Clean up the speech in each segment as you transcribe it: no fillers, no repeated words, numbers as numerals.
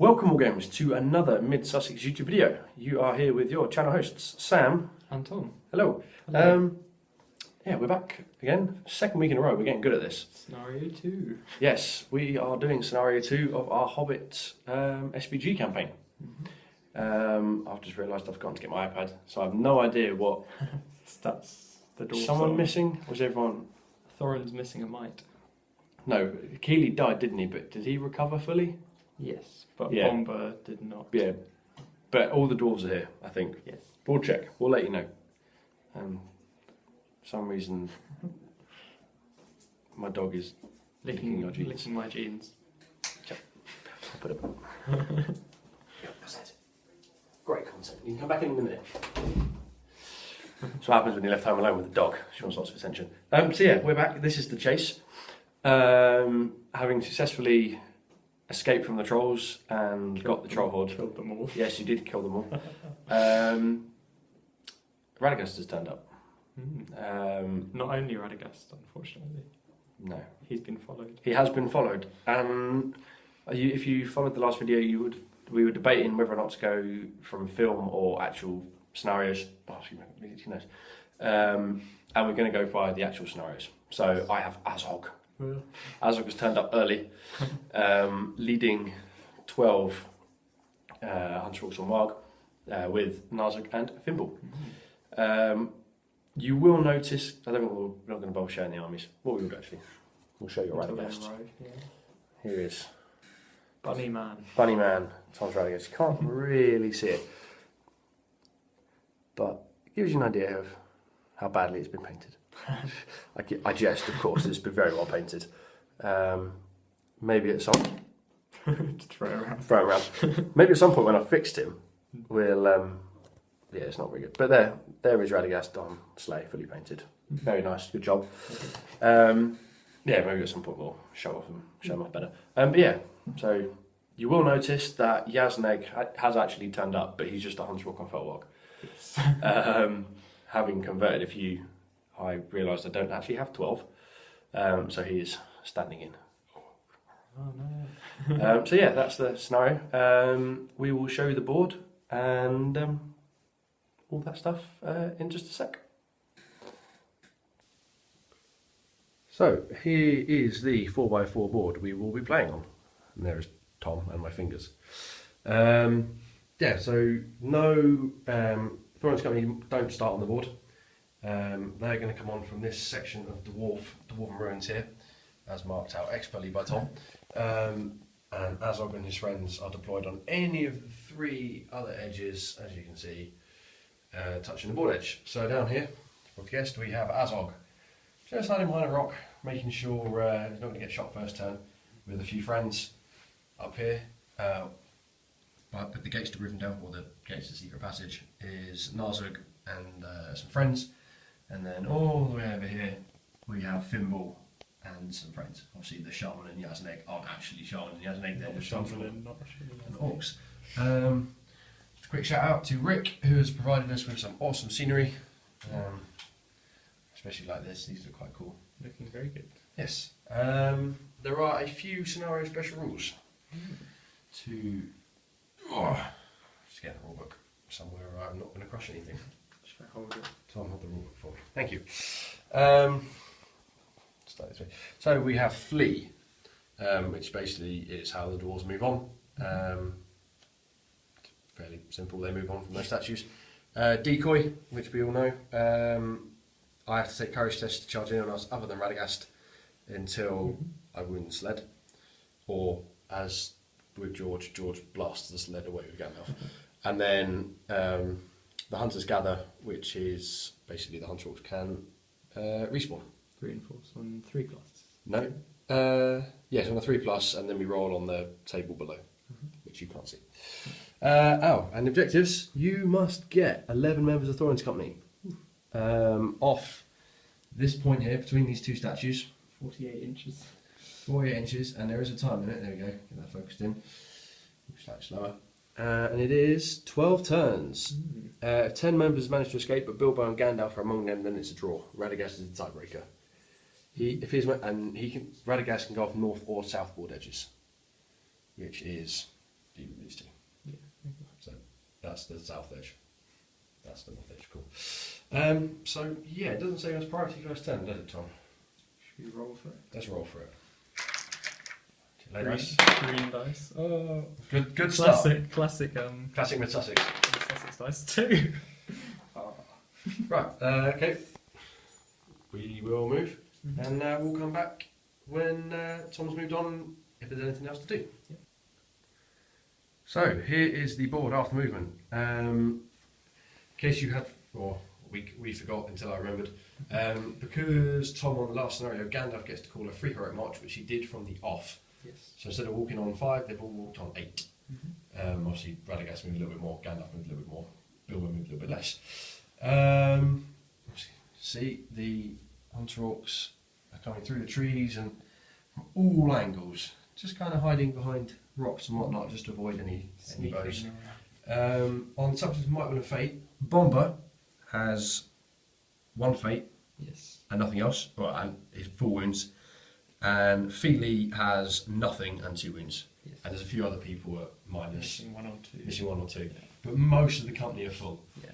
Welcome Wargamers to another Mid-Sussex YouTube video. You are here with your channel hosts, Sam and Tom. Hello. Hello. Yeah, we're back again. Second week in a row, we're getting good at this. Scenario 2. Yes, we are doing Scenario 2 of our Hobbit SBG campaign. I've just realised I've forgotten to get my iPad, so I have no idea what... That's the door. Someone missing? Was everyone... Thorin's missing a mite. No, Keeley died, didn't he? But did he recover fully? Yes, but Yeah. Bomber did not. Yeah, but all the dwarves are here, I think. Yes. We'll check. We'll let you know. For some reason, my dog is licking your jeans. Licking my jeans. I'll put it back. Yeah, that's it. Great content. You can come back in a minute. That's what happens when you're left home alone with the dog. She wants lots of attention. So yeah, we're back. This is the chase. Having successfully escaped from the trolls and got the troll horde. Killed them all. Yes, you did kill them all. Radagast has turned up. Not only Radagast, unfortunately. No. He's been followed. He has been followed. If you followed the last video, we were debating whether or not to go from film or actual scenarios. Oh, excuse me, who knows? And we're going to go by the actual scenarios. So I have Azog. Well. Azog has turned up early, leading 12 Hunter Orcs on Warg with Narzug and Fimble. You will notice, I don't think we're not going to bother showing the armies. What we will do actually, we'll show you Radagast. Here he is. Bunny Man. Bunny Man, Tom's Radagast. You can't really see it, but it gives you an idea of how badly it's been painted. I jest, of course, it's been very well painted. Maybe at some... Throw it around. Throw it around. Maybe at some point when I've fixed him, we'll... yeah, it's not very good. But there is Radagast on Slay, fully painted. Very nice, good job. Yeah, maybe at some point we'll show him off better. But yeah, so you will notice that Yazneg has actually turned up, but he's just a Hunter Orc on Felwark. Having converted a few, I realised I don't actually have 12, so he is standing in. Oh no. So yeah, that's the scenario. We will show you the board and all that stuff in just a sec. So here is the 4x4 board we will be playing on. And there is Tom and my fingers. Yeah, so no Thorin's Company don't start on the board. They're going to come on from this section of Dwarven Ruins here, as marked out expertly by Tom. And Azog and his friends are deployed on any of the 3 other edges, as you can see, touching the board edge. So down here, for the guest, we have Azog, just hiding behind a rock, making sure he's not going to get shot first turn, with a few friends up here. But with the gates to Rivendell, or the gates to Secret Passage, is Narzug and some friends. And then all the way over here, we have Fimble and some friends. Obviously the Shaman and Yazneg aren't actually Shaman and Yazneg, they're just Shaman and Orcs. Just a quick shout out to Rick, who has provided us with some awesome scenery. Especially like this, these look quite cool. Looking very good. Yes. There are a few scenario special rules to... just get the rule book somewhere I'm not going to crush anything. Should I hold it? Tom, hold the rule book for me. Thank you. Start this way. So we have Flee, which basically is how the dwarves move on. Fairly simple, they move on from their statues. Decoy, which we all know. I have to take courage tests to charge anyone else other than Radagast until I wound the sled. Or, as with George blasts the sled away with Gandalf. And then the Hunters Gather, which is basically the Hunter Orcs can respawn. Reinforce on 3 classes. No. Yes, on a 3+, and then we roll on the table below, which you can't see. And objectives. You must get 11 members of Thorin's Company off this point here, between these 2 statues. 48 inches. 48 inches, and there is a time in it. There we go. Get that focused in. Slightly slower. And it is 12 turns. If 10 members manage to escape, but Bilbo and Gandalf are among them, then it's a draw. Radagast is the tiebreaker. Radagast can go off north or south board edges, which is be with these two. Yeah. So that's the south edge. That's the north edge. Cool. So yeah, it doesn't say us priority first turn, does it, Tom? Should we roll for it? Let's roll for it. Lay dice. Green dice. Oh. Good start. Classic. Classic mid Sussex. Sussex dice too. Right. Okay. We will move, and we'll come back when Tom's moved on. If there's anything else to do. Yeah. So here is the board after movement. In case you had, or we forgot until I remembered, because Tom on the last scenario, Gandalf gets to call a free heroic march, which he did from the off. Yes. So instead of walking on 5, they've all walked on 8. Obviously, Radagast moved a little bit more, Gandalf moved a little bit more, Bilbo moved a little bit less. See, the Hunter Orcs are coming through the trees and from all angles, just kind of hiding behind rocks and whatnot, just to avoid any bows. On the subject of Might, Will and Fate, Bomber has 1 fate Yes. and nothing else, and his 4 wounds, and Feely has nothing and 2 wounds. Yes. And there's a few other people at minus, Missing 1 or 2. missing 1 or 2, Yeah. but most of the company are full. Yeah.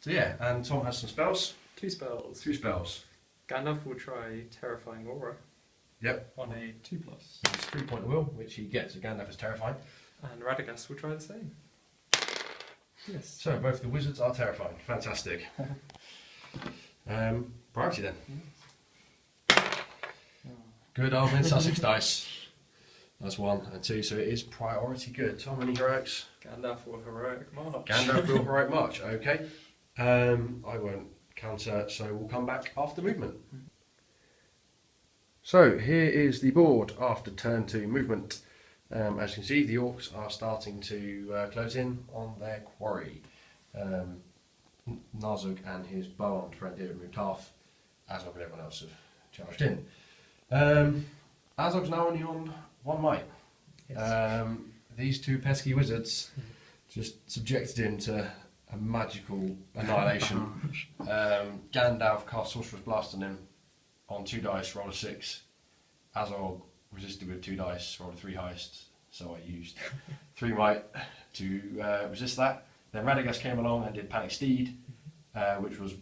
So yeah, and Tom has some spells. 2 spells. 2 spells. Gandalf will try Terrifying Aura Yep. on a 2+. It's 3-point will, which he gets. So Gandalf is terrifying. And Radagast will try the same. Yes. So both the wizards are terrifying. Fantastic. Priority then. Good old mid Sussex dice. That's 1 and 2, so it is priority good. Tom, any heroics? Gandalf will Heroic March. Gandalf will heroic march. Okay. I won't counter, so we'll come back after movement. So here is the board after turn 2 movement. As you can see, the orcs are starting to close in on their quarry. Nazug and his bow-armed friend here have moved half. Azog and everyone else have charged in. Azog's now only on 1 might. Yes. These 2 pesky wizards just subjected him to a magical annihilation. Gandalf cast Sorcerer's Blast on him on 2 dice, rolled a 6. Azog resisted with 2 dice, rolled a 3 highest, so I used 3 might to resist that. Then Radagast came along and did Panic Steed, which was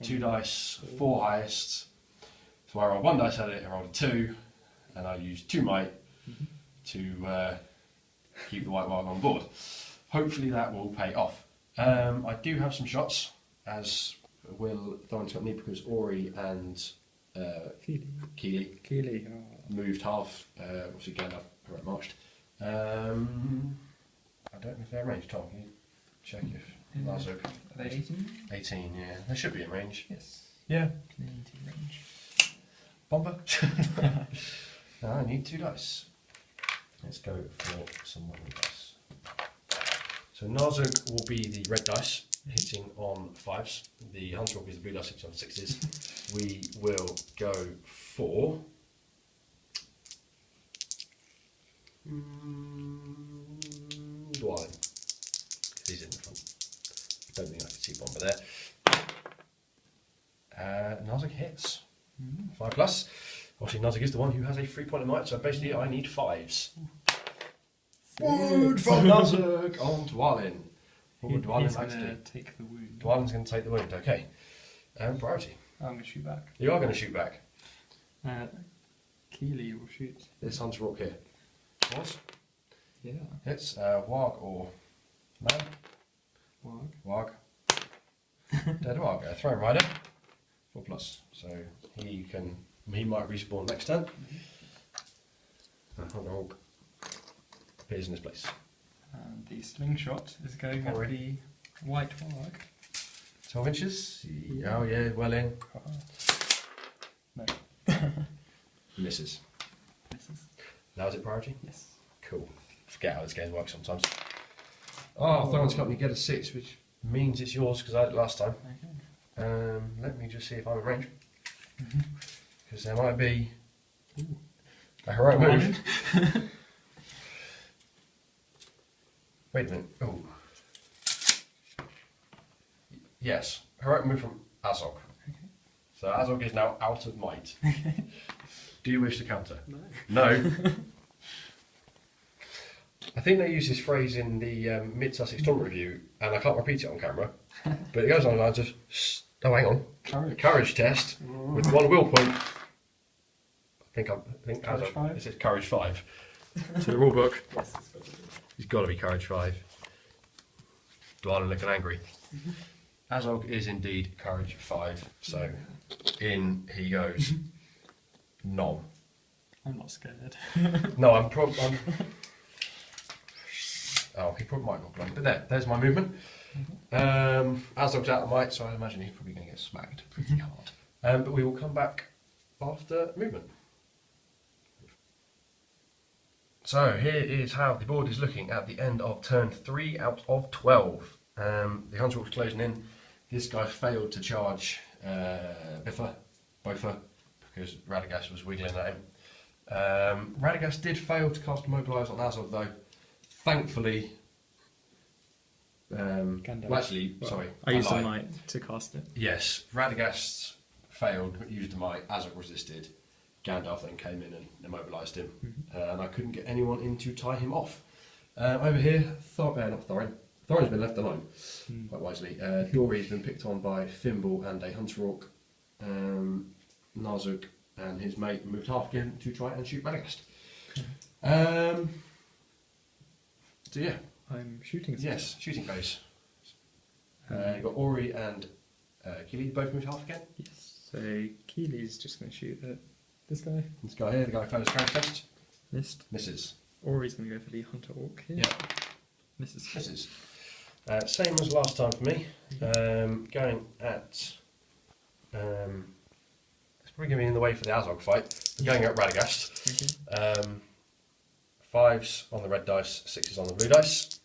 2 dice, 4 highest. So I rolled 1 dice at it, I rolled a 2, and I used 2 might to keep the White Warg on board. Hopefully that will pay off. I do have some shots, as will Thorn's company, because Ori and Keely moved half, obviously Gandalf correct marched. I don't know if they're in range. Tom, can you check if Lazuk? Are they 18? 18, yeah. They should be in range. Yes. Yeah. 18 range. Bomber. No, I need 2 dice. Let's go for some 1 dice. So Nazug will be the red dice, hitting on 5s. The Hunter will be the blue dice, hitting on 6s. We will go for Dwalin. He's in the front. Don't think I can see Bomber there. Nazug hits. 5 plus. Obviously, Nazug is the one who has a 3-point might, so basically I need 5s. Wound from Nazug on Dwalin. What would Dwalin like to do? Take the wound. Dwalin's going to take the wound, okay. Priority. I'm going to shoot back. You are going to shoot back. Keely will shoot. This Hunter Orc here. What? Yeah. Hits Warg or man? Warg. Warg. Dead Warg. Throne Rider. 4 plus. So he might respawn next turn. Hunter Orc appears in this place. And the slingshot is going at the White Warg. 12 inches. Oh yeah, well in. No. Misses. Misses. Now is it priority? Yes. Cool. Forget how this game works sometimes. Oh, Thorn's Company get a 6, which means it's yours because I had it last time. Okay. Let me just see if I'm in range. Because there might be a heroic move. Wait a minute. Oh. Yes, heroic move from Azog. Okay. So Azog is now out of might. Do you wish to counter? No. No. I think they use this phrase in the Mid-Sussex tournament review, and I can't repeat it on camera, but it goes on the lines of, oh, hang on, courage test with 1 will point. I think Courage 5? It says courage 5. So the rule book, Yes, it's got to be courage 5. Dwalin looking angry. Azog is indeed courage 5, so in he goes. Nom. I'm not scared. No, I'm. Oh, he probably might not blind, but there's my movement. Azog's out of might, so I imagine he's probably going to get smacked pretty hard. But we will come back after movement. So here is how the board is looking at the end of turn 3 out of 12. The Hunter was closing in. This guy failed to charge Bofa, because Radagast was wiggling at him. Radagast did fail to cast Mobilise on Azog though. Thankfully, sorry. I used a might to cast it. Yes, Radagast failed, used a might, Azog resisted. Gandalf then came in and immobilised him, and I couldn't get anyone in to tie him off. Over here, not Thorin. Thorin's been left alone, quite wisely. Dory's been picked on by Fimble and a Hunter Orc. Nazuk and his mate moved half again to try and shoot Radagast. So yeah. I'm shooting. Yes, shooting phase. You've got Ori and Keely both moved half again. Yes. So Keely's just going to shoot at this guy. This guy here, the guy who failed his courage test. Missed. Misses. Ori's going to go for the Hunter Orc here. Yeah. Misses. Misses. Same as last time for me. Going at. It's probably going to be in the way for the Azog fight. Going at Radagast. Okay. 5s on the red dice, 6s on the blue dice.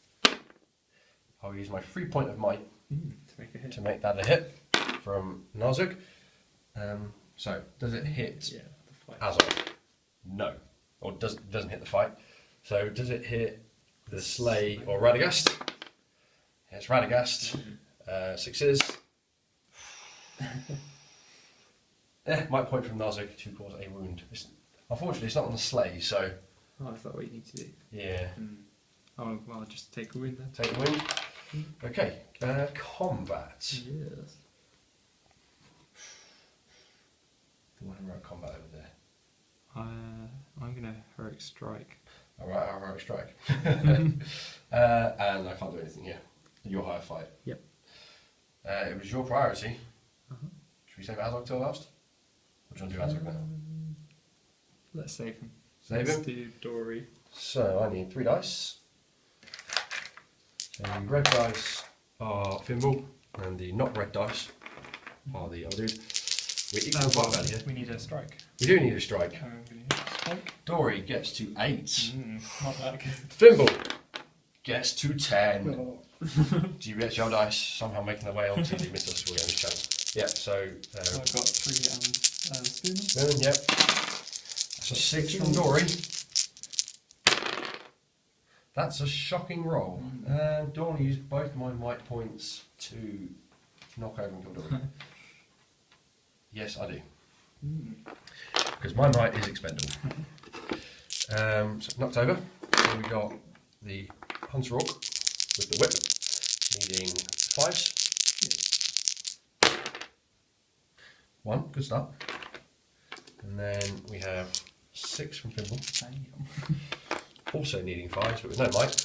I'll use my 3 point of might To make a hit. to make that a hit from Nazuk. So, does it hit Yeah, the fight. Azog? No. Or doesn't hit the fight. So, does it hit the Slay or Radagast? It's Radagast. 6s. Might point from Nazuk to cause a wound. Unfortunately, it's not on the Slay, so. Oh, is that what you need to do? Yeah. Oh, well, I'll just take a win then. Take the wind. Okay. Combat. Yes. The one who wrote combat over there. I'm going to heroic strike. Alright, I'll heroic strike. And I can't do anything here. Your higher fight. Yep. It was your priority. Uh-huh. Should we save Azog till last? Or do you want to do Azog now? Let's save him. Save Let's him? do Dory. So I need 3 dice. So the red dice are Fimble, and the not red dice are the other dude. We're equal part value here. We need a strike. We do need a strike. I'm going to use strike. Dory gets to 8. Not that good. Fimble gets to 10. GBX your dice somehow making their way onto the Mid-Sussex Wargamers channel. Yeah, so. So I've got 3 and Spearman. Spearman, yep. That's a 6 from Dory. That's a shocking roll. Dawn used both my might points to knock over and kill Dory. Yes, I do. Because my might is expendable. So knocked over. So we got the Hunter Orc with the whip, needing 5s. 1, good start. And then we have 6 from Fimble. Also needing 5s, but with no might.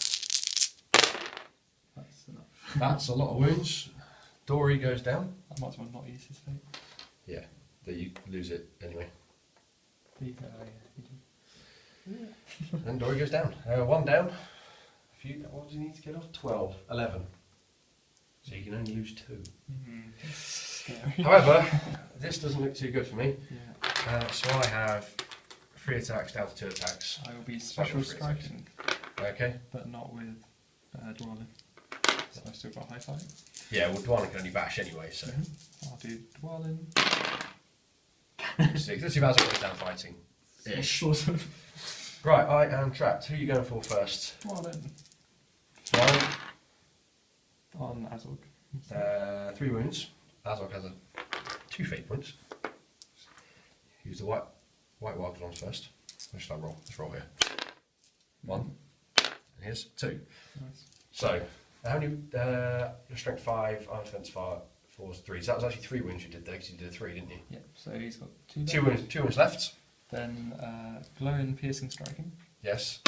That's enough. That's a lot of wounds. Dory goes down. I might as well not use his fate. Yeah, but you lose it anyway. You do. And Dory goes down. 1 down. What does he need to get off? 12. 11. So you can only lose 2. Scary. However, this doesn't look too good for me. Yeah. So I have 3 attacks down to 2 attacks. I will be special striking, Okay. but not with Dwalin. So I've still got high fight. Yeah, well, Dwalin can only bash anyway, so. I'll do Dwalin. 6. Let's see if Azog goes down fighting. Ish. Sort of. Right, I am trapped. Who are you going for first? Dwalin. Dwalin. On Azog. 3 wounds. Azog has 2 fate points. Use the white wild ones first. Where should I roll? Let's roll here. 1. And his 2. Nice. So, how many? Your strength 5, arm defense 4 is 3. So that was actually 3 wounds you did there, because you did a 3, didn't you? Yep, so he's got 2 Two wounds, 2 wounds left. Then glowing, piercing, striking. Yes.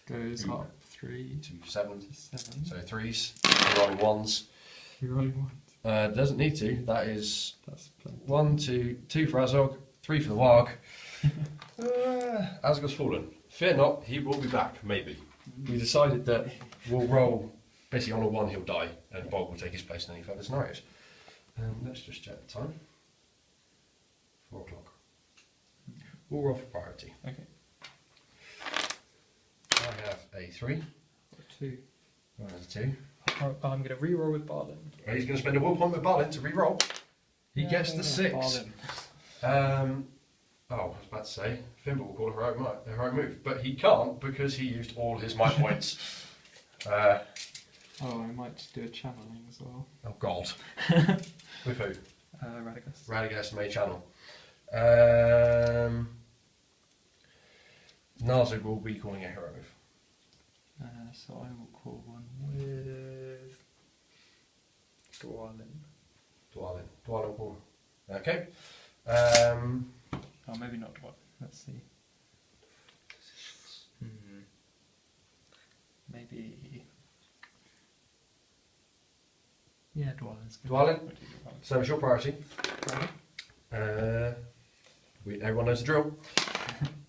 Goes up 3 to 7. to 7. So 3s, rolling 1s. You're rolling 1. Doesn't need to. That is That's plenty. 1, 2 for Azog, 3 for the Warg. Azog's fallen. Fear not, he will be back, maybe. We decided that we'll roll, basically on a 1 he'll die, and Bob will take his place in any further scenarios. Let's just check the time. 4 o'clock. We'll roll for priority. Okay. I have a 3. Got 2. I have a 2. I'm going to re-roll with Barlin. He's going to spend a will point with Barlin to re-roll. He gets the 6. Barlin. I was about to say, Fimble will call a heroic move, but he can't because he used all his might points. Oh, I might just do a channeling as well. Oh God. With who? Radagast. Radagast may channel. Nazug will be calling a hero move. So I will call one with Dwalin. Dwalin will call. Okay. Oh, maybe not Dwalin. Let's see. Maybe. Yeah, Dwalin's good. Dwalin. So it's your priority. Everyone knows the drill.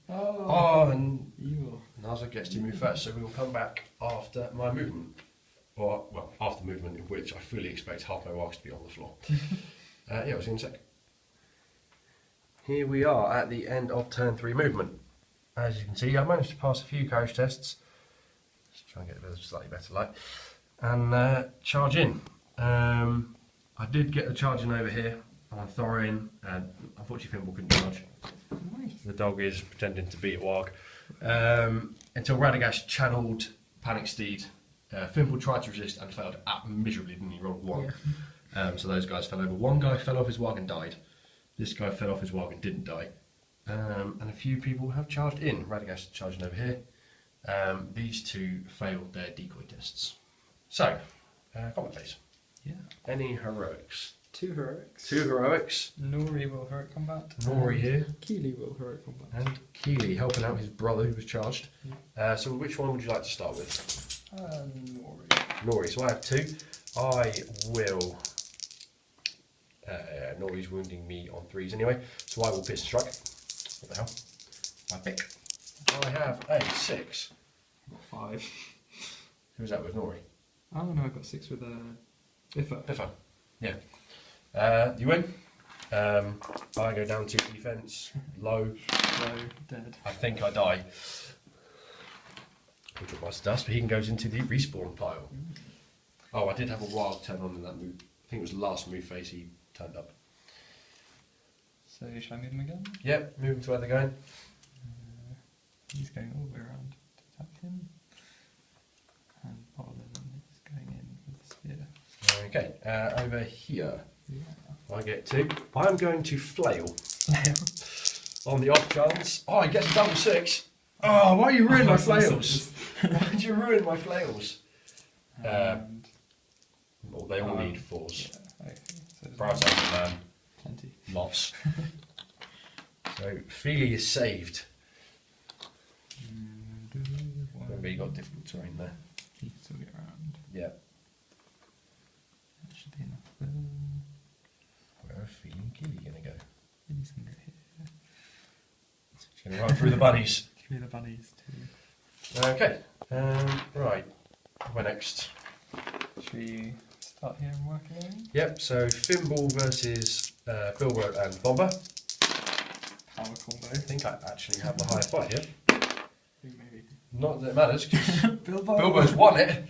Oh, and evil. Nazug gets to move first, so we will come back after my movement. Or, well, after the movement in which I fully expect half my wargs to be on the floor. Yeah, we'll see you in a sec. Here we are at the end of turn 3 movement. As you can see, I managed to pass a few courage tests. Just try and get a bit of slightly better light. And charge in. I did get the charge in over here on Thorin, and unfortunately Fimble couldn't charge. The dog is pretending to be a warg. Until Radagast channeled Panic Steed. Fimble tried to resist and failed miserably, didn't he? Rolled 1. Yeah. So those guys fell over. One guy fell off his warg and died. This guy fell off his warg and didn't die. And a few people have charged in. Radagast charging over here. These 2 failed their decoy tests. So, comment please. Yeah. Any heroics? 2 heroics. 2 heroics. Nori will heroic combat. Nori here. Keely will heroic combat. And Keely helping out his brother who was charged. So which one would you like to start with? Nori. Nori. So I have 2. I will... Nori's wounding me on 3s anyway. So I will pierce and strike. What the hell? My pick. I have a 6. I've got 5. Who's that with Nori? Oh no, I've got 6 with Iffa. Iffa. Yeah. You win. I go down to defense, low, dead. I think I die. Which was dust, but he goes into the respawn pile. Oh, I did have a wild turn on in that move. I think it was the last move phase he turned up. So shall I move him again? Yep, move him to where they're going. He's going all the way around to attack him. And Barlin is going in with the spear. Okay, over here. Yeah. I get 2. I'm going to flail. On the off chance. Oh, he gets a double 6. Oh, why you ruin my flails? Why did you ruin my flails? Well, they all need 4s. Yeah, okay. So Prioritise the man. Plenty. Lots. So, Feely is saved. Remember, you got difficult terrain there. He can still get around. Yeah. That should be enough. Where are Feely and Keely going to go? He's going to go here. He's going to run through the bunnies. Through the bunnies too. Okay. Right. Where next? Should we start here and work along? Yep, so Fimble versus Bilbo and Bomber. Power combo. I think I actually have the higher fight here. Maybe. Not that it matters, because Bilbo. Bilbo's won it.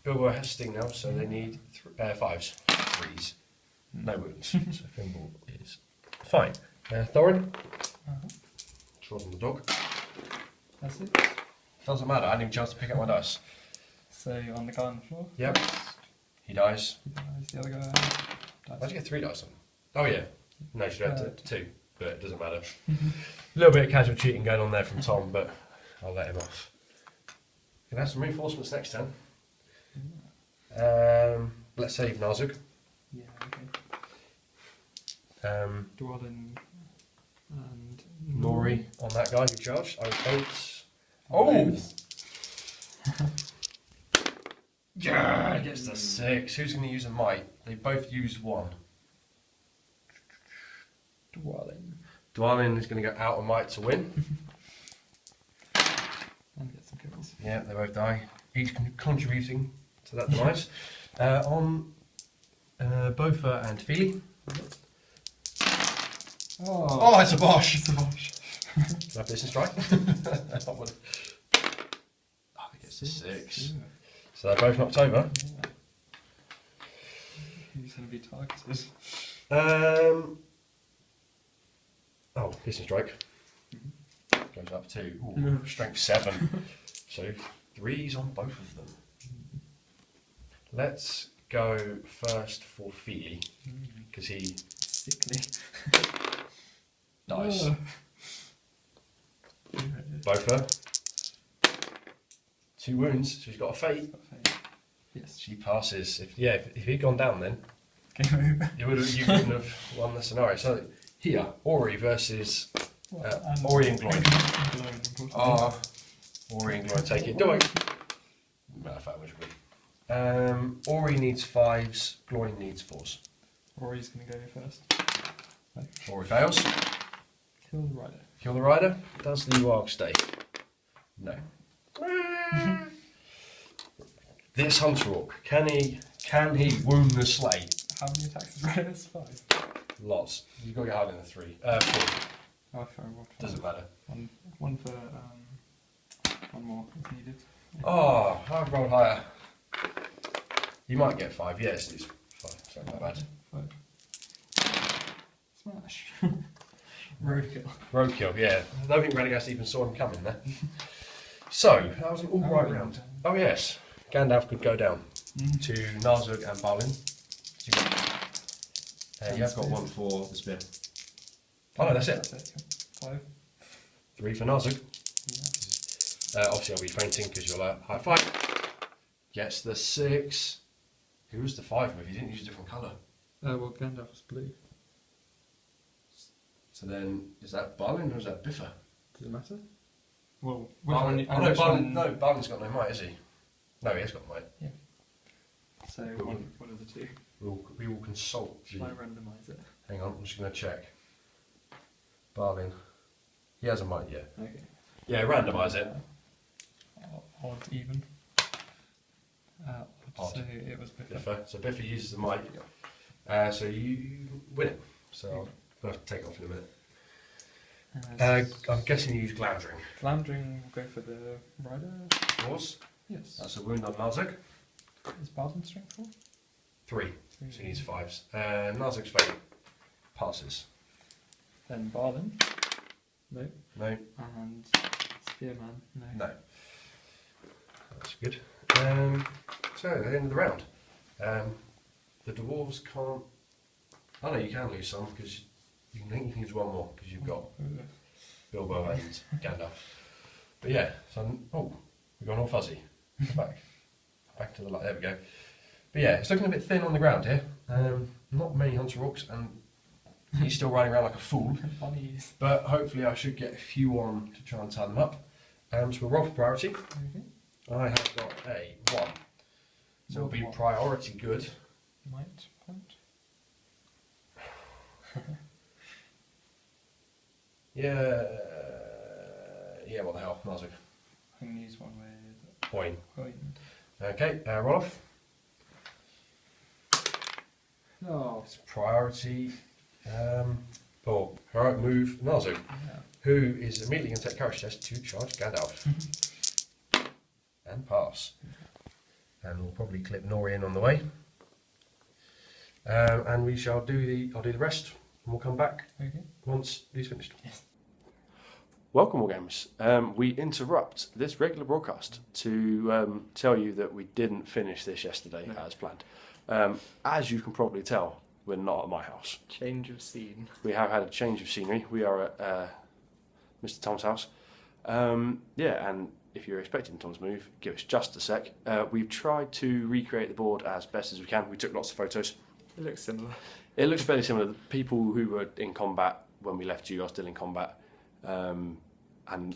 Bilbo has Sting now, so they need 5s. 3s. No wounds. So Fimble is fine. Thorin. Trod on the dog. That's it. Doesn't matter, I didn't even chance to pick up my dice. So on the guy on the floor. Yep. He dies. He dies. The other guy dies. Why'd you get 3 dice on? Oh yeah. No, you should have 2, but it doesn't matter. A little bit of casual cheating going on there from Tom, but I'll let him off. Can have some reinforcements next turn. Let's save Narzug. Yeah, okay. Dwalin and Nori on that guy who charged. I would faint. Oh! Yeah, gets the 6. Who's going to use a might? They both used 1. Dwalin. Dwalin is going to go out of might to win. And get some kills. Yeah, they both die. Each contributing to that demise. On Bofa and Feely. Oh, it's a Bosch! It's a Bosch. My business strike. Oh, it gets a 6. Yeah. So they're both knocked over. Yeah. Who's going to be targeted? Oh, business strike. Goes up to strength 7. So 3s on both of them. Let's go first for Feely, because he Sickly. dies. Oh. Bofa. 2 wounds, so he's got a fate. Yes. She passes. If he'd gone down then, Game over. you wouldn't have won the scenario. So here, Ori versus Ori and Gloin. Ori and Gloin take it. Do it. Matter of fact, which would be. Ori needs 5s, Gloin needs 4s. Ori's going to go first. Ori fails. Kill the rider. Kill the rider. Does the Warg stay? No. This Hunter Orc, can he wound the sleigh? How many attacks is rider? 5. Lots. You've got to get out in the 4. Oh, fair enough. Doesn't matter. One for one more if needed. Oh, I've rolled higher. You might get 5. Yes, it's 5. Sorry, not bad. 5. Smash. Roadkill. Roadkill, yeah. I don't think Radagast even saw him coming there. So, that was an all right round. Oh yes, Gandalf could go down to Narzug and Balin. You have got 1 for the spear. Oh no, that's it. 5. 3 for Narzug. Yeah. Obviously I'll be fainting because you're like, high 5. Gets the 6. Who was the 5 with? He didn't use a different colour. Well, Gandalf was blue. So then, is that Balin or is that Biffa? Does it matter? Well, Balin, Balin's got no might, is he? No, he has got might. Yeah. So one of the 2. We will consult. Shall I randomise it? Hang on, I'm just going to check. Balin. He has a might, yeah. Okay. Yeah, randomise it. Odd, even. Odd. So it was Biffa. Biffa. So Biffa uses the might. So you win it. So I'll have to take it off in a minute. I'm guessing you use Glamdring. Glamdring will go for the rider. Of course. Yes. That's a wound on Narzug. Is Bardin strength 4? 3. So he needs 5s. Narzug's fate passes. Then Bardin. No. No. And Spearman. No. No. That's good. So at the end of the round, the dwarves can't. Oh no, you can lose some because you can use 1 more because you've got Bilbo and Gandalf. But yeah, so we've gone all fuzzy. Back to the light. There we go. But yeah, it's looking a bit thin on the ground here. Not many Hunter Orcs, and he's still riding around like a fool. Bunnies. But hopefully, I should get a few on to try and tie them up. So we'll roll for priority. Okay. I have got a 1. So it'll be 1. priority good. Might point. Yeah, what the hell, Narzug. I can use 1 with Coin. coin. Okay, roll off. Oh. It's priority. Or heroic move, Narzug, Yeah. who is immediately going to take courage test to charge Gandalf. And pass. And we'll probably clip Nori in on the way. And we shall I'll do the rest, and we'll come back once he's finished. Yes. Welcome, Wargamers. We interrupt this regular broadcast to tell you that we didn't finish this yesterday as planned. As you can probably tell, we're not at my house. Change of scene. We have had a change of scenery. We are at Mr. Tom's house. Yeah, and if you're expecting Tom's move, give us just a sec. We've tried to recreate the board as best as we can. We took lots of photos. It looks similar. It looks fairly similar. The people who were in combat when we left you are still in combat. And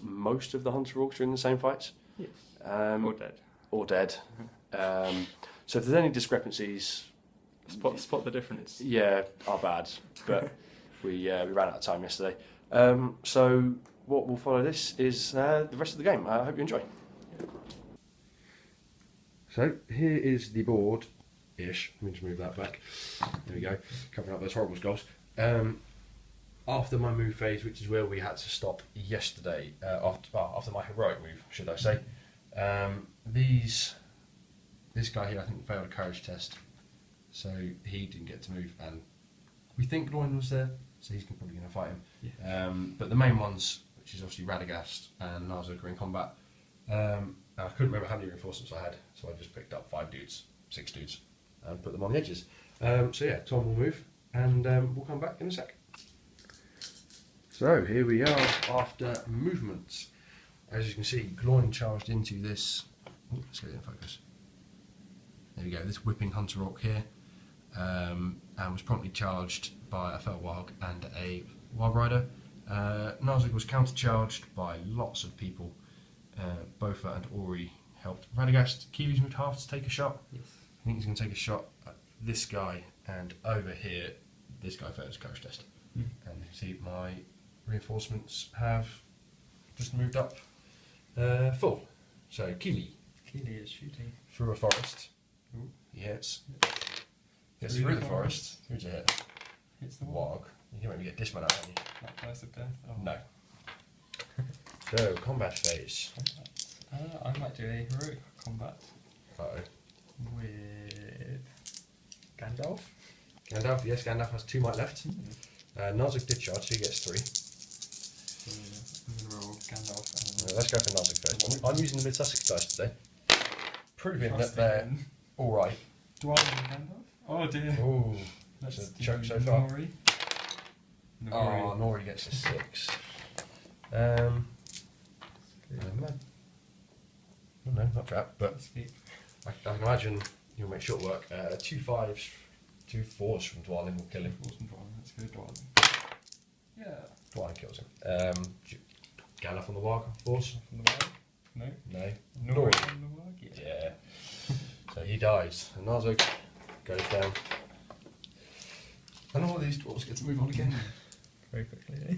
most of the Hunter Orcs are in the same fights. Yes. Or dead. Or dead. So if there's any discrepancies... Spot the difference. Yeah, our bad. But we ran out of time yesterday. So what will follow this is the rest of the game. I hope you enjoy. So here is the board-ish. Let me just move that back. There we go. Covering up those horrible skulls. After my move phase, which is where we had to stop yesterday, after my heroic move, should I say, this guy here I think failed a courage test, so he didn't get to move, and we think Gloin was there, so he's probably going to fight him. Yeah. But the main ones, which is obviously Radagast and Narzuk, are in combat. I couldn't remember how many reinforcements I had, so I just picked up 6 dudes, and put them on the edges. So yeah, Tom will move, and we'll come back in a sec. So here we are after movements. As you can see, Gloin charged into this. Oh, let's get it in focus. There we go. This whipping Hunter Orc here, and was promptly charged by a Felwarg and a Wild Rider. Narzuk was counter-charged by lots of people. Bofa and Ori helped. Radagast, Kiwi's moved half to take a shot. Yes. I think he's going to take a shot at this guy, and over here, this guy failed his courage test. And you see my reinforcements have just moved up full. So Keely is shooting. through a forest. Ooh. Yes. Gets through the forest. Who's a hit? Hits the Warg. You can maybe get dismount out, don't you? That close of death. Oh. No. So combat phase. I might do a heroic combat Uh-oh. with Gandalf. Gandalf, yes, Gandalf has 2 might left. Narzuk did charge, so he gets 3. So I'm going to roll Gandalf and... Let's go for Narzuk first. I'm using the Mid-Sussex dice today, proving that they're alright. Do I want Gandalf? Oh dear. Ooh, Let's that's a do choke so far. Nori. Oh, Nori gets a 6. No, not trap, but I can imagine you'll make short work. 2 5s, 2 4s from Dwalin will kill him. Let's go Dwalin. Yeah. Dwalin kills him. Gandalf on the Warg, force? From the Warg? No. No. Nori on the Warg? Yeah. So he dies, and Narzuk goes down. And all these dwarves get to move on again. Very quickly, eh?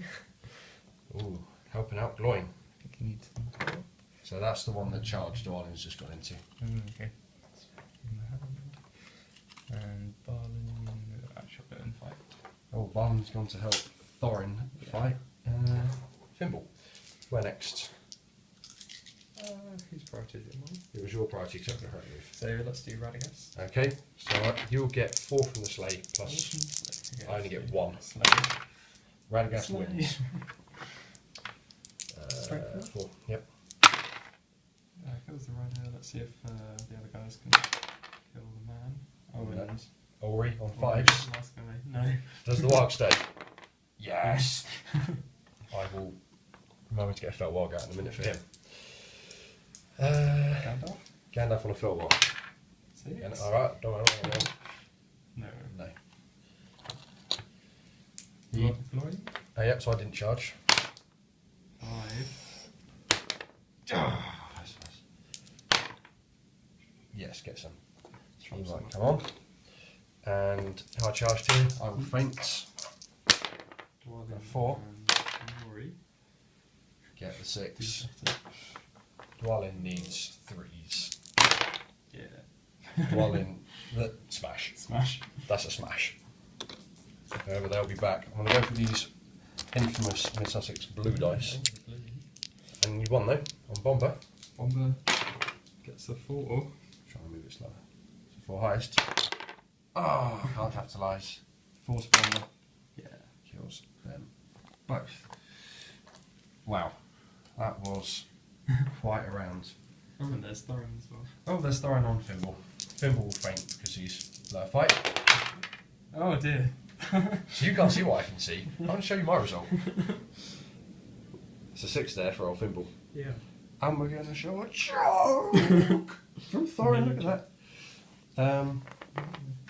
Ooh, helping out Gloin. I think he needs some help. So that's the one that charged Dwalin's just got into. Okay. And Barlin, actually go and fight. Oh, Barlin's gone to help Thorin fight. Thimble. Where next? Whose priority is it mine? It was your priority except for the hurt move. So let's do Radagast. Okay, so you'll get 4 from the sleigh, plus I only get 1. Radagast Slay. wins. Strength 4, yep. Kills the rider. Let's see if the other guys can kill the man. Oh, and Ori on 5s. last guy. No. Does the Warg stay? Yes! I will remember to get a felt Warg out in a minute for him. Gandalf? Gandalf on a felt Warg. Six? Alright, don't worry. No. No. Glory? Yep, so I didn't charge. 5. That's nice. Yes, get some. Drop Right, some. come on. And how I charged here, I will faint. Dwalin 4. and Nori. Get the 6. Dwalin needs 3s. Yeah. Dwalin, the smash. Smash. That's a smash. However, they'll be back. I'm going to go for these infamous Mid-Sussex blue dice. And you won though, on Bomber. Bomber gets a 4. Trying to move it slower. So 4 highest. Oh, can't capitalise. Force Bomber. Yeah. Kills them both. Wow. That was quite a round. Oh, and there's Thorin as well. Oh, there's Thorin on Thimble. Thimble will faint because he's low fight. Oh dear. So you can't see what I can see. I'm going to show you my result. It's a 6 there for old Fimble. Yeah. And we're going to show a choke from Thorin. Look at that.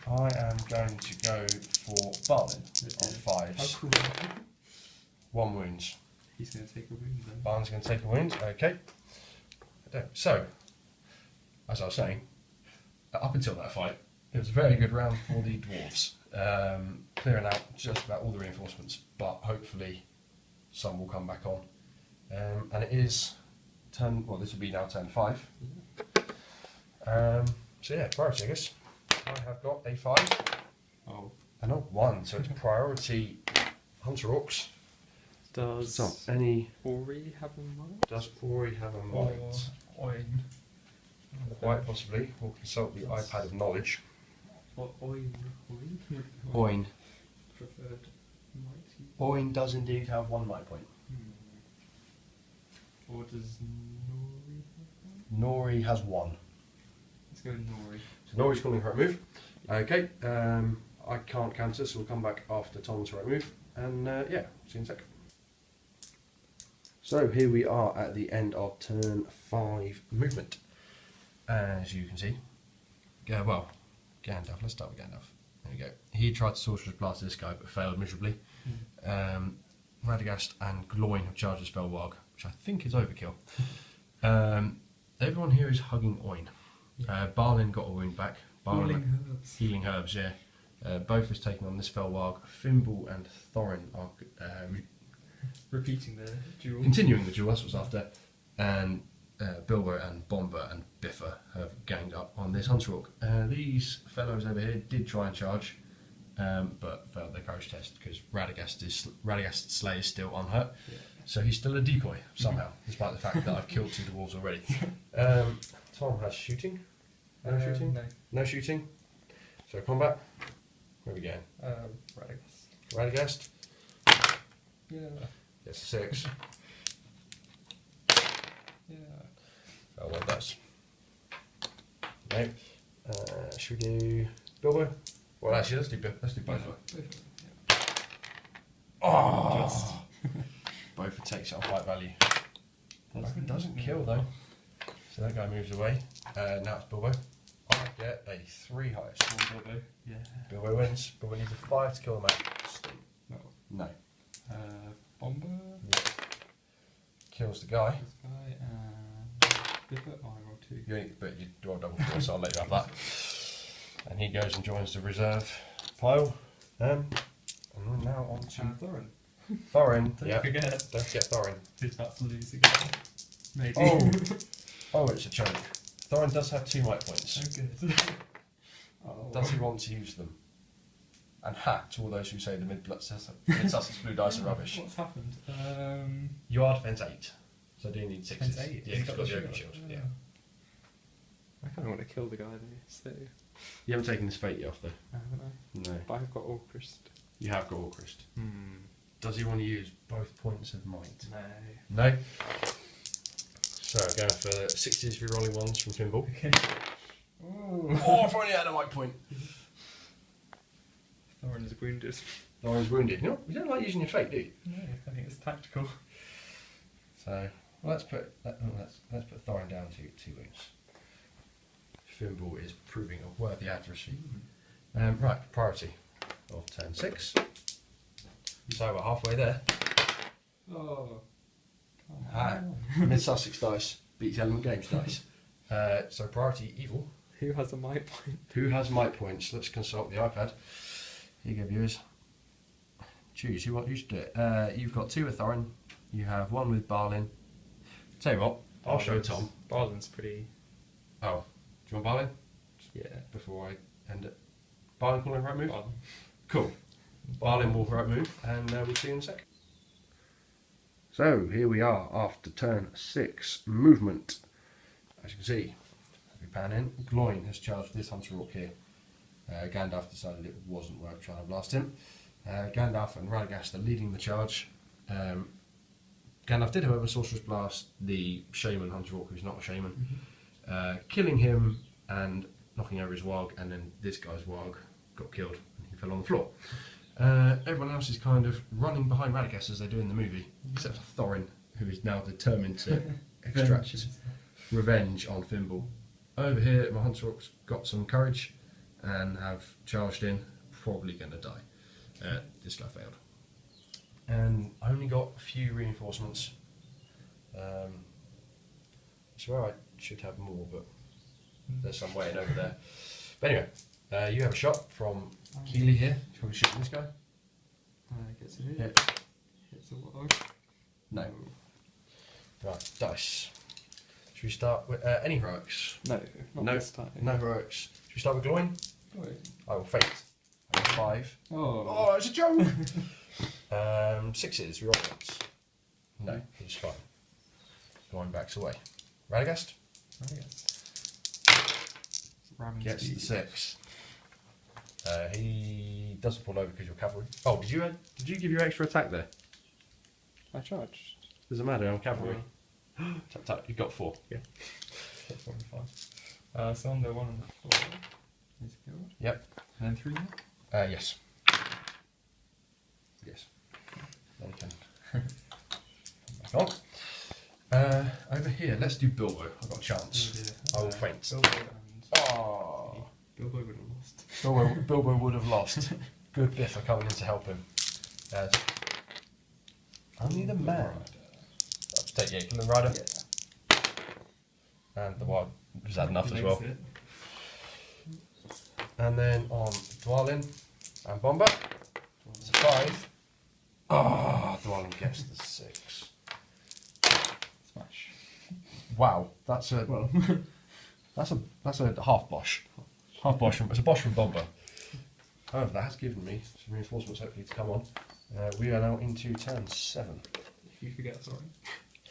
I am going to go for Barlin on 5s. How cool. 1 wounds. He's going to take a wound then. Barlin's going to take a wound. Okay. So, as I was saying, up until that fight, it was a very good round for the dwarves. Clearing out just about all the reinforcements, but hopefully some will come back on. And it is turn, well, this will be now turn 5. So yeah, priority, I guess. I have got a 5. Oh. And not 1, so it's priority Hunter Orcs. Does So, any. Ori have a might? Does Ori have a Or might? Oin? Quite possibly. We'll consult the iPad of knowledge. Or Oin? Oin. Preferred might? Oin does indeed have 1 might point. Or does Nori have one? Nori has 1. Let's go with Nori. So Nori's calling her a move. Okay, I can't counter, so we'll come back after Tom's right move. And yeah, see you in a sec. So here we are at the end of turn 5 movement. As you can see, well, Gandalf, let's start with Gandalf. There we go. He tried to Sorcerer's Blast this guy, but failed miserably. Radagast and Gloin have charged his Spellwarg, which I think is overkill. Everyone here is hugging Oin. Barlin got a wound back. Healing herbs, yeah. Both is taking on this Spellwarg. Fimble and Thorin are Repeating the duel. continuing the duel, that's what's after. And Bilbo and Bomber and Biffa have ganged up on this Hunter Orc. These fellows over here did try and charge, but failed their courage test because Radagast's Slay is still unhurt. Yeah. So he's still a decoy somehow, despite the fact that I've killed 2 dwarves already. Tom has shooting. No shooting? No. No shooting. So combat. Where are we going? Radagast. Radagast. Yeah. Yes, 6. Yeah. Oh, well, that's. No. Should we do Bilbo? Well, actually, let's do both. Yeah. Oh! Both takes it off light value. Doesn't kill though. So that guy moves away. Now it's Bilbo. I get a 3 highest. Bilbo. Yeah. Bilbo wins. Bilbo needs a 5 to kill the match. No. No. Bomber. Yeah. Kills the guy. This guy and Biffa. Oh, I rolled 2. But you do a double 4, so I'll let you have that. And he goes and joins the reserve pile. And we're now on to Thorin. Thorin. Don't forget. Don't forget Thorin. He's about to lose again. Maybe. Oh, it's a choke. Thorin does have 2 might points. So good. Oh. Does he want to use them? And to all those who say the mid-Sussex blue dice are rubbish. What's happened? You are defense 8, so I do need 6s. Defense 8? Yeah, he's got the open shield. Yeah. I kind of want to kill the guy though, so... You haven't taken this fate yet off though? Haven't I? No. But I've got Orcrist. You have got Orcrist. Does he want to use both points of might? No. No? So, going for 60s for rolling 1s from Fimble. Okay. Oh, if only I had a might point! Thorin is wounded. Thorin's wounded. You don't like using your fate, do you? No, I think it's tactical. So, well, let's put Thorin down to 2 wounds. Fimble is proving a worthy adversary. Right, priority of turn 6. So we're halfway there. Oh. Mid Sussex dice beats Element Games dice. So priority evil. Who has a might point? Who has might points? Let's consult the iPad. Here you go, viewers. Choose who should do it. You've got 2 with Thorin. You have 1 with Barlin. Tell you what, I'll show Tom. Barlin's pretty. Oh, do you want Barlin? Yeah. Before I end it. Barlin calling right move? Barlin. Cool. Barlin will right move, and we'll see you in a sec. So, here we are after turn 6 movement. As you can see, as we pan in, Gloin has charged this Hunter Orc here. Gandalf decided it wasn't worth trying to blast him. Gandalf and Radagast are leading the charge. Gandalf did, however, Sorcerer's Blast the Shaman Hunter Orc, who's not a Shaman, killing him and knocking over his Warg, and then this guy's Warg got killed and he fell on the floor. Everyone else is kind of running behind Radagast as they do in the movie, except for Thorin, who is now determined to extract revenge on Fimble. Over here, my Hunterorc's got some courage and have charged in. Probably going to die. This guy failed. And I only got a few reinforcements. I swear I should have more, but there's some waiting over there. But anyway, you have a shot from Keeley here. He's probably shooting this guy. Gets a hit. Hit. Hits a wall. No. Right, dice. Should we start with any heroics? No, not this time. No heroics. Should we start with Gloin? I will faint. I got 5. Oh, it's a joke! 6s, we roll once. No, he's fine. Gloin backs away. Radagast? Gets the 6. He doesn't fall over because you're cavalry. Oh, did you give your extra attack there? I charged. Doesn't matter, I'm cavalry. Tap, tap, you got 4. Yeah. 4 and 5. So on the 1 and the 4 is killed. Yep. And then 3 more? Yes. Yes. Then can come back on. Over here, let's do Bilbo. I've got a chance. I will faint. Bilbo and Oh. Bilbo would have lost. Bilbo would have lost. Good Biff for coming in to help him. Only the man. Let's take the Killing Rider. Yeah. And the Wild has had enough as well. It. And then on Dwalin and Bomber. It's a 5. Ah, Dwalin gets the 6. Smash. Wow, that's a that's a half bosh. Half bosh from, it's a bosh from Bomber. However, that has given me some reinforcements hopefully to come on. We are now into turn 7. If you forget, sorry.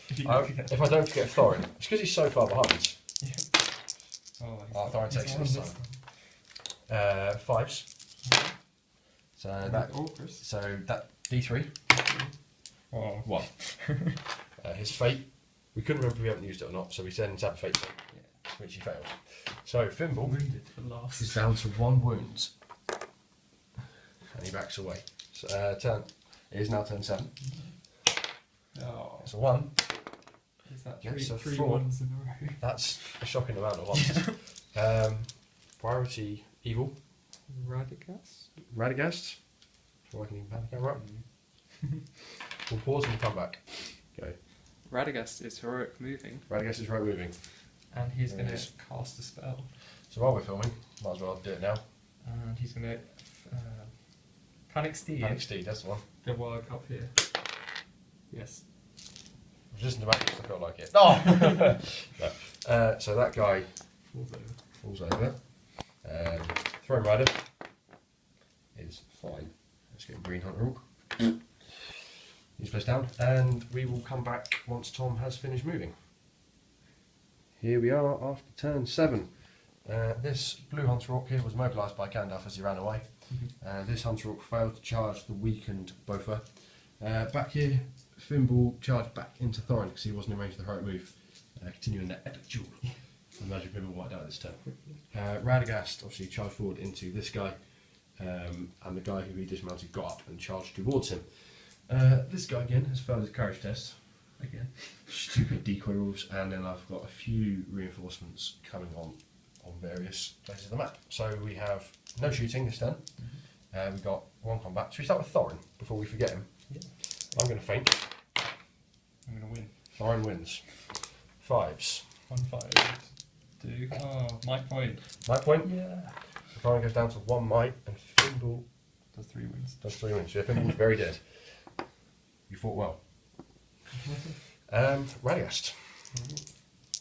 If I don't forget Thorin, it's because he's so far behind. Yeah. Thorin takes it this time. 5s. So that D3. Oh. 1. His fate. We couldn't remember if we haven't used it or not, so we sent him to have a fate save, which he failed. So Fimble Wounded for last. is down to 1 wound, and he backs away. So it is now turn 7. Oh. It's a 1. Is that Gets a 3 4. ones in a row? That's a shocking amount of ones. Priority evil. Radagast. So I can even panic out, right? We'll pause and come back. Go. Radagast is heroic moving. Radagast is right moving. And he's going to Yes. cast a spell. So while we're filming, might as well do it now. And he's going to Panic Steed. Panic Steed, that's the one. The work up here. Yes. Resistant to magic, I feel like it. Oh! No. So that guy falls over. Throne Rider is fine. Let's get Green Hunter Orc. He's placed down, and we will come back once Tom has finished moving. Here we are after turn 7. This blue Hunter Orc here was mobilised by Gandalf as he ran away. This Hunter Orc failed to charge the weakened Bofa. Back here, Fimble charged back into Thorin because he wasn't in range of the heroic move, continuing that epic duel. Imagine Fimble wiped out this turn. Radagast obviously charged forward into this guy, and the guy who he dismounted got up and charged towards him. This guy again has failed his courage test. Again, stupid decoy rules, and then I've got a few reinforcements coming on various places of the map. So we have no shooting this turn. We've got 1 combat. Should we start with Thorin before we forget him? Yeah. I'm going to faint. I'm going to win. Thorin wins. 5s. 1 5. 2. Oh, might point. Might point. Yeah. So Thorin goes down to 1 might, and Fimble Does 3 wins. does 3 wins. Yeah, Fimble's very dead. You fought well. Radagast.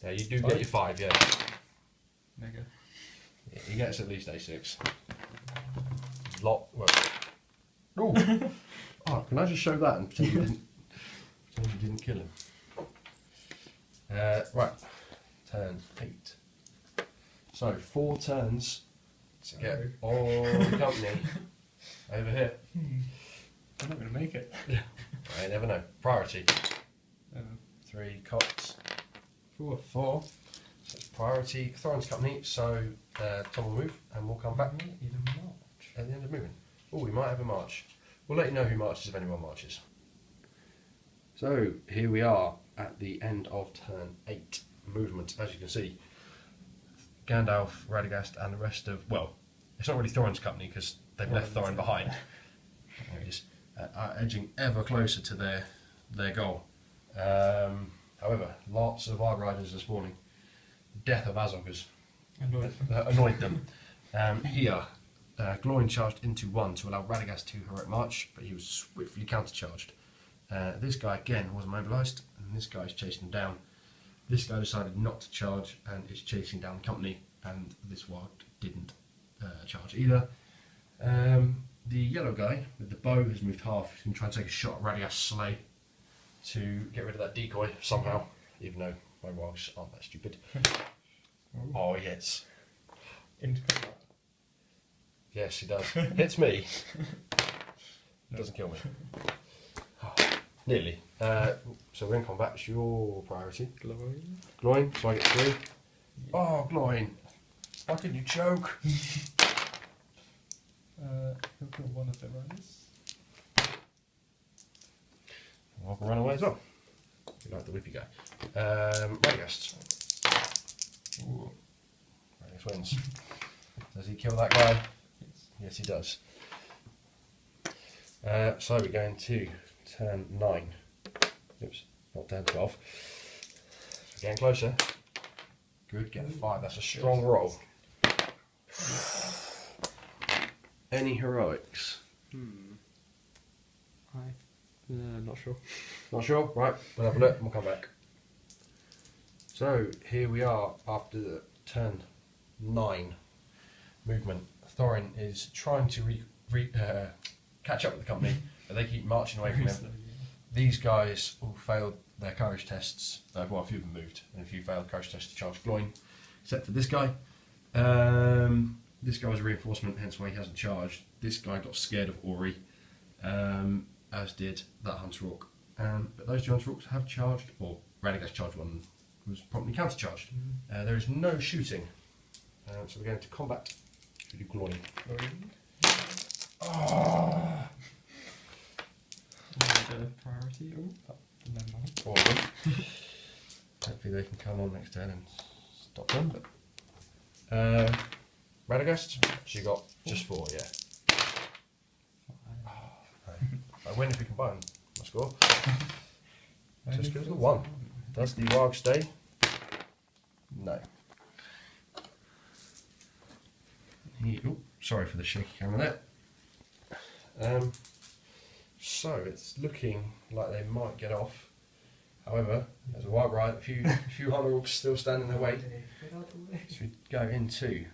Yeah, you do get your 5, yeah. Mega. Yeah, he gets at least A6. Well. Oh! Oh, can I just show that and pretend you didn't kill him? Right. Turn 8. So, 4 turns to get all the company over here. I'm not going to make it. I never know. Priority. 3 cots. 4. So it's priority. Thorin's company. So Tom will move, and we'll come back Even March. at the end of moving. Oh, we might have a march. We'll let you know who marches if anyone marches. So here we are at the end of turn 8 movement. As you can see, Gandalf, Radagast, and the rest of, well, it's not really Thorin's company because they've left Thorin behind. There it is. Are edging ever closer to their goal. However, lots of Arg Riders this morning. Death of Azog has annoyed them. Here, Gloin charged into 1 to allow Radagast to heroic march, but he was swiftly countercharged. This guy again was mobilised, and this guy is chasing him down. This guy decided not to charge and is chasing down the company, and this Warg didn't charge either. The yellow guy with the bow has moved half. He's going to try and take a shot at Radagast's sleigh to get rid of that decoy somehow, even though my Wargs aren't that stupid. Oh, yes. Into combat. Yes, he does. Hits me. Doesn't kill me. Oh, nearly. So we're in combat. It's your priority. Gloin, so I get 3. Oh, Gloin. Why couldn't you choke? He'll kill one of the riders. I can run away as well. You like the whippy guy. Radagast. Ooh. Radagast wins. Does he kill that guy? Yes, he does. So we're going to turn 9. Oops, not turn 12. We're getting closer. Good, get a 5. That's a strong roll. Any heroics? Not sure. Not sure? Right, we'll have a look and we'll come back. So here we are after the turn 9 movement. Thorin is trying to catch up with the company, but they keep marching away from him. These guys all failed their courage tests. Well, a few of them moved, and a few failed courage tests to charge Gloin, except for this guy. This guy was a reinforcement, hence why he hasn't charged. This guy got scared of Ori, as did that Hunter Orc. But those 2 Hunter Orcs have charged, or Radagast charged one, was promptly counter-charged. There is no shooting, so we're going to combat. Should we do Gloin? Oh! Priority. Oh, never mind. Four of them. Hopefully they can come on next turn and stop them. But Radagast, she got just 4, yeah. I win if we combine my score. Just goes to 1. Does the Warg stay? No. Sorry for the shaky camera there. So it's looking like they might get off. However, there's a Warg ride, a few Hunter Orcs still standing in their way. So we go into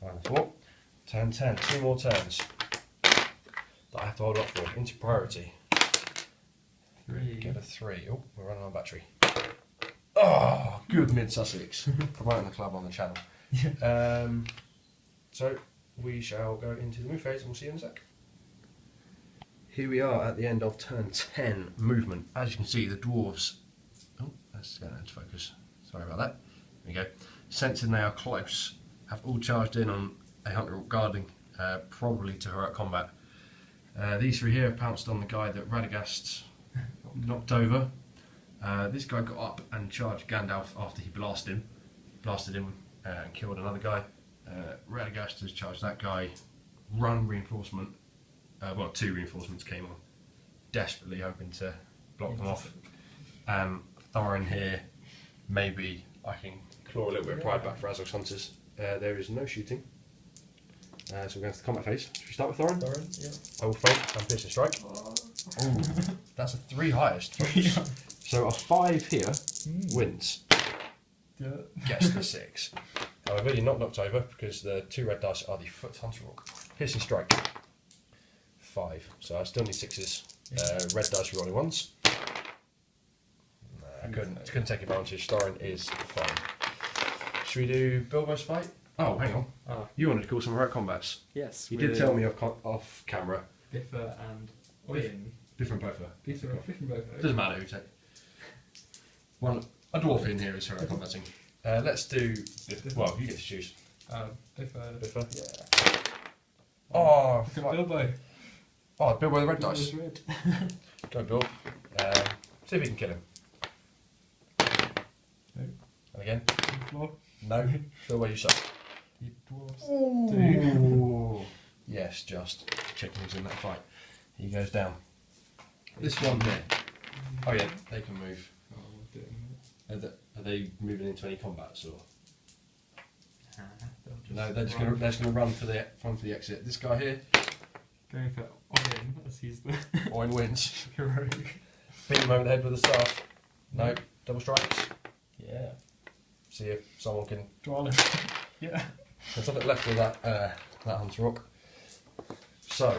final 4, turn 10, 2 more turns that I have to hold up for. Into priority. 3. Get a 3. Oh, we're running on battery. Oh, good mid Sussex. Promoting the club on the channel. So we shall go into the move phase and we'll see you in a sec. Here we are at the end of turn 10 movement. As you can see, the dwarves. Oh, that's going into focus. Sorry about that. There we go. Sensing they are close, have all charged in on a Hunter Orc guarding, probably to heroic combat. These 3 here have pounced on the guy that Radagast knocked over. This guy got up and charged Gandalf after he blasted him and killed another guy. Radagast has charged that guy, run reinforcement, well 2 reinforcements came on, desperately hoping to block them off. Thorin here, maybe I can claw a little bit of pride back for Azog's Hunters. There is no shooting, so we're going to the combat phase. Should we start with Thorin? Thorin, yeah. I will fake and piercing strike. Ooh, that's a 3 highest. So a 5 here wins. Yeah. Gets the 6. However, you're not knocked over because the 2 red dice are the Foot Hunter Orc. Piercing strike. 5. So I still need 6s. Red dice rolling 1s. I couldn't take advantage. Thorin is fine. Should we do Bilbo's fight? Oh, hang on. You wanted to call some heroic combats. Yes. You did tell me off camera. Biffa and Oyen. Different Boffer. Biffa. Doesn't matter who take. One, a dwarf in here is heroic combating. Let's do. Well, you get to choose. Biffa. Biffa. Yeah. Oh, Bilbo. Oh, Bilbo the red dice. Red. Go Bill. See if you can kill him. No. And again. On the floor. No. Show where you suck. The dwarves. Ooh. Yes, just checking who's in that fight. He goes down. This one here. Oh yeah, they can move. Oh, we'll do it in a minute. Are they moving into any combats or? They'll just No, they're just run. going to run for the exit. This guy here, Going for Owen as he's the Owen wins. heroic. Beat him over the head with a staff. No, double strikes. Yeah. See if someone can. Dwalin. Yeah. There's nothing left of that Hunter Rock. So,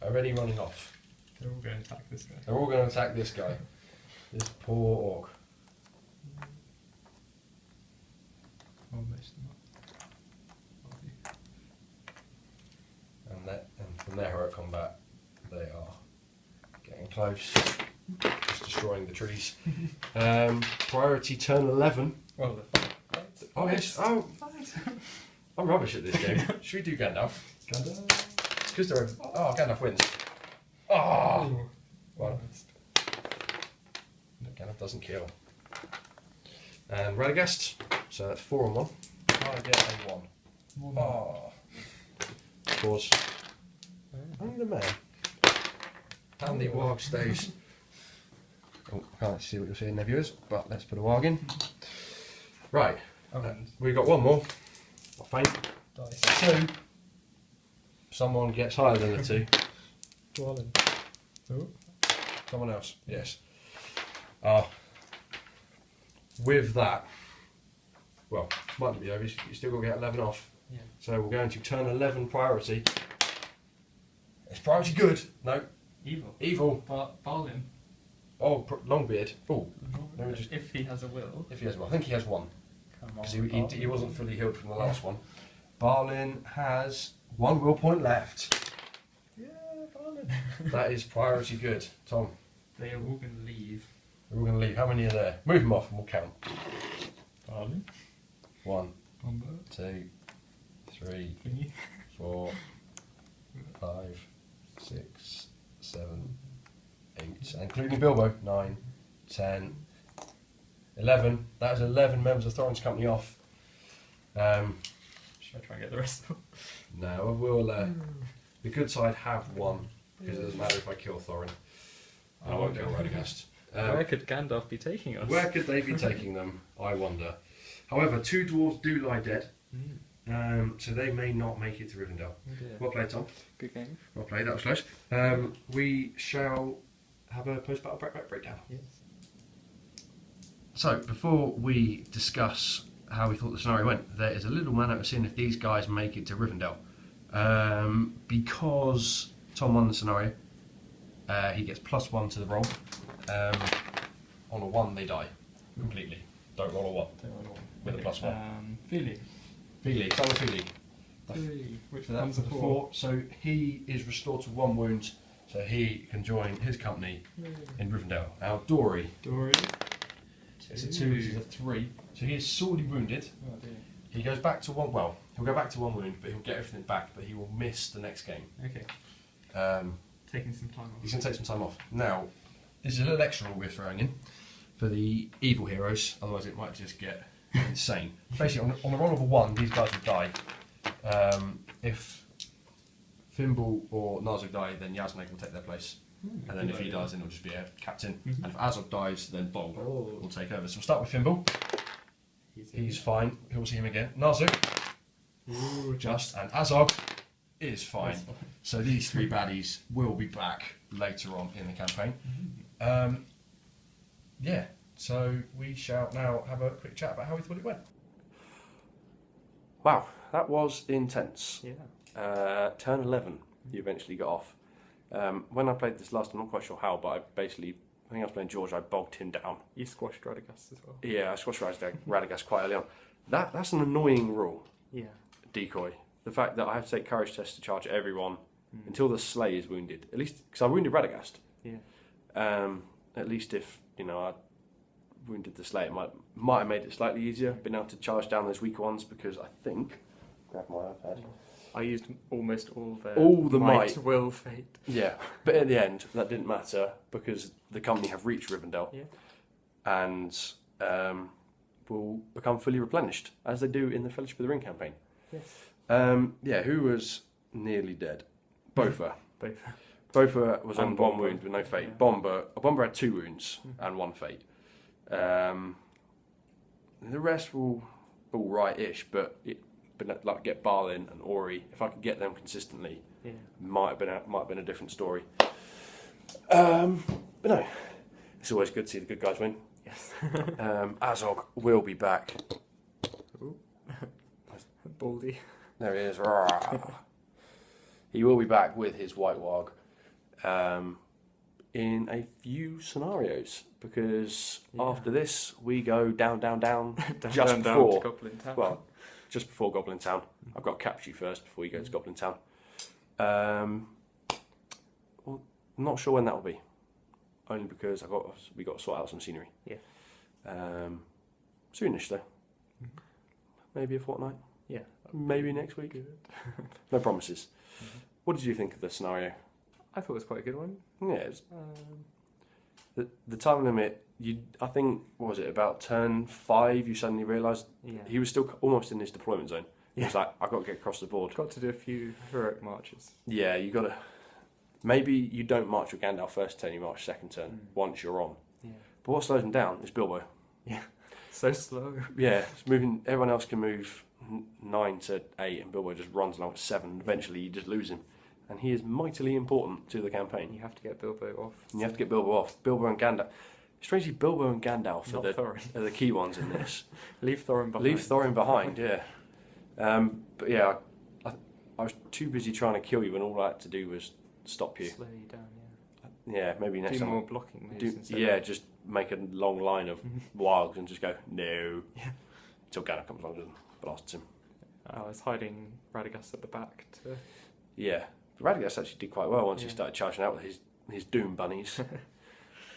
already running off. They're all going to attack this guy. They're all going to attack this guy. This poor orc. Almost not. And from their heroic combat, they are getting close. Just destroying the trees. Priority turn 11. Well, the fight. Oh yes. Oh, I'm rubbish at this game. Should we do Gandalf? Gandalf. It's because they're. Oh, Gandalf wins. Oh! Well, Almost. Gandalf doesn't kill. And Radagast. So that's 4 on 1. I get a 1. More than Oh. Pause. Only the man. And the warg stays. Oh, I can't see what you're seeing there, viewers, but let's put a warg in. Right. And We've got one more. I think. dice. 2. Someone gets higher than the 2. Dwalin. Oh. Someone else, yes. With that, well, might be over, you still got to get 11 off. Yeah. So we're going to turn 11 priority. Is priority good? No. Evil. Evil. Balin. Oh, Longbeard. Oh, let me just- If he has a will. if he has one. I think he has one. Come on. Because he Balin. wasn't fully healed from the last one. Balin has 1 will point left. Yeah, Balin. That is priority good. Tom, They are all going to leave. we're all going to leave. How many are there? Move them off and we'll count. Balin. 1, Combo. 2, 3, Thingy. 4, 5, 6, 7, 8, including Bilbo, 9, 10, 11. That is 11 members of Thorin's company off. Should I try and get the rest of them? No, we'll. The good side have 1 because it doesn't matter if I kill Thorin. And I won't kill Radagast. Where could Gandalf be taking us? Where could they be taking them? I wonder. However, 2 dwarves do lie dead, so they may not make it to Rivendell. Oh dear. Well played, Tom. Good game. Well played, that was close. We shall have a post-battle breakdown. Yes. So, before we discuss how we thought the scenario went, there is a little man out of seeing if these guys make it to Rivendell. Because Tom won the scenario, he gets +1 to the roll. On a 1, they die completely. Don't roll a 1. With a +1. Feely. Feely, start with Feely. Which So that one's was a a 4? 4. So he is restored to 1 wound, so he can join his company in Rivendell. Now, Dory, Dory. it's a 2, this is a 3. So he is sorely wounded. Oh dear. He goes back to 1, well, he'll go back to 1 wound, but he'll get everything back, but he will miss the next game. Okay. Taking some time off. He's going to take some time off. Now, this is a little extra rule we're throwing in for the evil heroes, otherwise it might just get insane. Basically, on the roll of a 1, these guys will die. If Thimble or Narzug die, then Yasneg will take their place. And then if he dies, then it'll just be a captain. And if Azog dies, then Bolg will take over. So we'll start with Thimble. He's fine. He'll see him again. Narzug, just, and Azog is fine. So these 3 baddies will be back later on in the campaign. Yeah, so we shall now have a quick chat about how we thought it went. Wow, that was intense. Yeah. Turn 11, you eventually got off. When I played this last, I'm not quite sure how, but I think I was playing George, I bogged him down. You squashed Radagast as well. Yeah, I squashed Radagast quite early on. That's an annoying rule, Yeah. decoy. The fact that I have to take courage tests to charge everyone until the Slay is wounded. At least, because I wounded Radagast. Yeah. At least if, I wounded the Slay, it might have made it slightly easier, been able to charge down those weaker ones, because I think, grab my iPad, I used almost all the might. will, fate. Yeah, but at the end, that didn't matter because the company have reached Rivendell Yeah. and will become fully replenished, as they do in the Fellowship of the Ring campaign. Yes. Who was nearly dead? Bofur. Both. Bofur was on And one Bomber. wound with no fate. Yeah. Bomber had 2 wounds and 1 fate. The rest were all right-ish, but like get Balin and Ori. If I could get them consistently, Yeah. might have been a different story. But no, it's always good to see the good guys win. Yes. Azog will be back. Baldy. There he is. Rawr. He will be back with his White Warg in a few scenarios because after this we go down just down before to Goblin Town. well, just before Goblin Town. I've got to capture you first before you go to Goblin Town. Well, I'm not sure when that will be, only because we got to sort out some scenery. Yeah. Soonish though. Maybe a fortnight. Yeah. Maybe next week. Good. No promises. What did you think of the scenario? I thought it was quite a good one. Yeah, it was, the time limit. I think what was it about turn 5? You suddenly realised Yeah. he was still almost in his deployment zone. He was Yeah. like, I've got to get across the board. Got to do a few heroic marches. Yeah, you got to. Maybe you don't march with Gandalf first turn, you march second turn once you're on. Yeah. But what slows him down is Bilbo. Yeah. So slow. Yeah, it's moving. Everyone else can move 9 to 8, and Bilbo just runs along at 7. Eventually, you just lose him, and he is mightily important to the campaign. You have to get Bilbo off. And you have to get Bilbo off. Bilbo and Gandalf. Strangely, Bilbo and Gandalf Not Thorin. are the key ones in this. Leave Thorin behind. Leave Thorin behind, yeah. But yeah, I was too busy trying to kill you, and all I had to do was stop you. Slow you down, Yeah, maybe next do time. more blocking moves instead of... Just make a long line of wargs and just go, no. Yeah. Until Gandalf comes along and blasts him. I was hiding Radagast at the back to... Yeah. Radagast actually did quite well once he Yeah. started charging out with his Doom bunnies.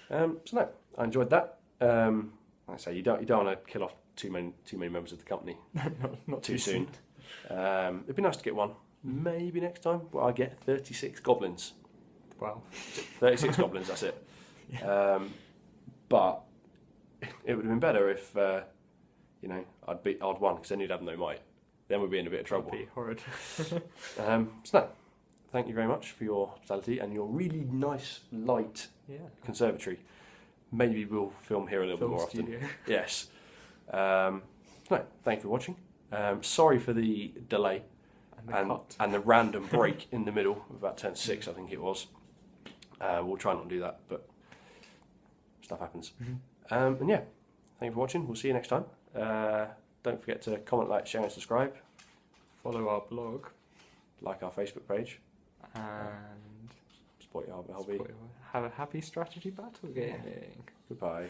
So no, I enjoyed that. Like I say, you don't want to kill off too many members of the company not too soon. It'd be nice to get one. Maybe next time where I get 36 goblins. Wow. 36 goblins, that's it. But it would have been better if I'd won, because then you'd have no might. Then we'd be in a bit of trouble. That'd be horrid. So no, thank you very much for your hospitality and your really nice light Yeah. conservatory. Maybe we'll film here a little bit more studio. often. Yes. No, thank you for watching. Sorry for the delay And the cut. and the random break in the middle of about turn 6, I think it was. We'll try not to do that, but stuff happens. And yeah, thank you for watching. We'll see you next time. Don't forget to comment, like, share and subscribe. Follow our blog. Like our Facebook page. And... Support your hobby. Have a happy strategy battle gaming. Goodbye.